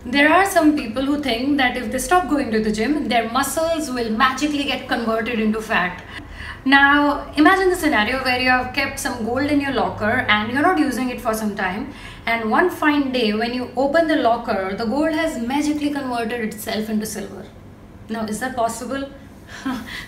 There are some people who think that if they stop going to the gym, their muscles will magically get converted into fat. Now, imagine the scenario where you have kept some gold in your locker and you're not using it for some time, and one fine day when you open the locker, the gold has magically converted itself into silver. Now, is that possible?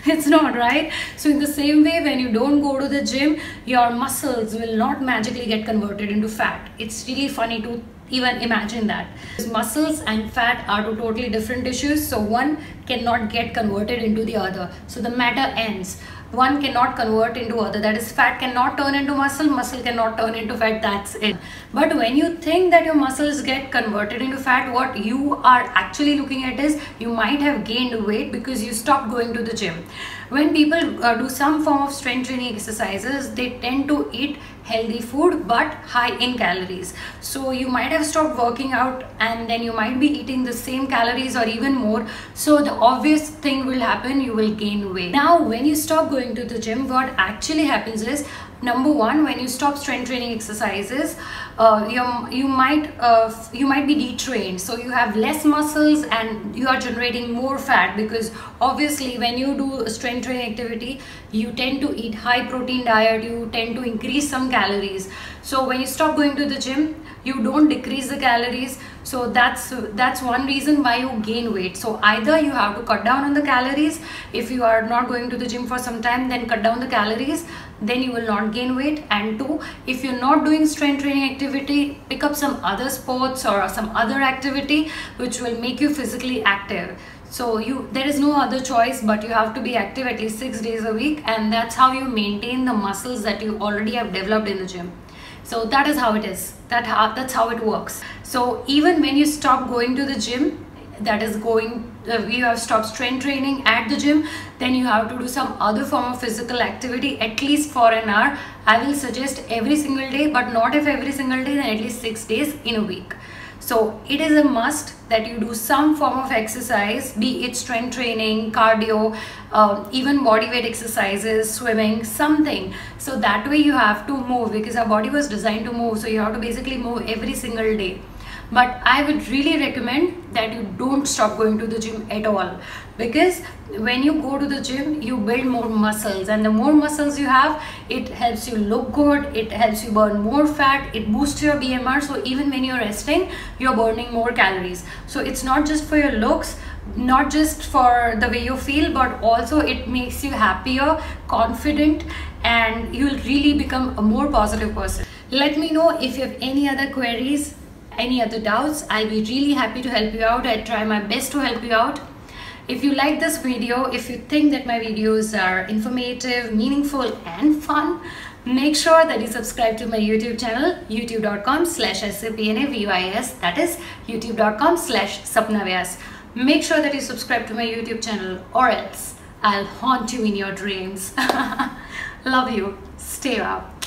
It's not, right? So in the same way, when you don't go to the gym, your muscles will not magically get converted into fat. It's really funny to even imagine that. Muscles and fat are two totally different issues, so one cannot get converted into the other. So the matter ends. One cannot convert into other, that is, fat cannot turn into muscle, muscle cannot turn into fat, that's it. But when you think that your muscles get converted into fat, what you are actually looking at is you might have gained weight because you stopped going to the gym. When people do some form of strength training exercises, they tend to eat healthy food but high in calories. So you might have stopped working out and then you might be eating the same calories or even more. So the obvious thing will happen, you will gain weight. Now when you stop going to the gym, what actually happens is, number one, when you stop strength training exercises, you might be detrained, so you have less muscles and you are generating more fat, because obviously when you do strength training activity, you tend to eat high protein diet, you tend to increase some calories. So when you stop going to the gym, you don't decrease the calories, so that's one reason why you gain weight. So either you have to cut down on the calories. If you are not going to the gym for some time, then cut down the calories, then you will not gain weight. And two, if you're not doing strength training activity, pick up some other sports or some other activity which will make you physically active. So there is no other choice, but you have to be active at least 6 days a week, and that's how you maintain the muscles that you already have developed in the gym. So that is how it is. That's how it works. So even when you stop going to the gym, that is you have stopped strength training at the gym, then you have to do some other form of physical activity at least for an hour. I will suggest every single day, but not if every single day, then at least 6 days in a week. So it is a must that you do some form of exercise, be it strength training, cardio, even body weight exercises, swimming, something. So that way you have to move, because our body was designed to move. So you have to basically move every single day. But I would really recommend that you don't stop going to the gym at all, because when you go to the gym, you build more muscles, and the more muscles you have, it helps you look good, it helps you burn more fat, it boosts your BMR. So even when you're resting, you're burning more calories. So it's not just for your looks, not just for the way you feel, but also it makes you happier, confident, and you'll really become a more positive person. Let me know if you have any other queries, any other doubts. I'll be really happy to help you out. I try my best to help you out. If you like this video, if you think that my videos are informative, meaningful and fun, make sure that you subscribe to my YouTube channel, youtube.com/sapnavis, that is youtube.com/sapnavyas. Make sure that you subscribe to my YouTube channel, or else I'll haunt you in your dreams. Love you. Stay up.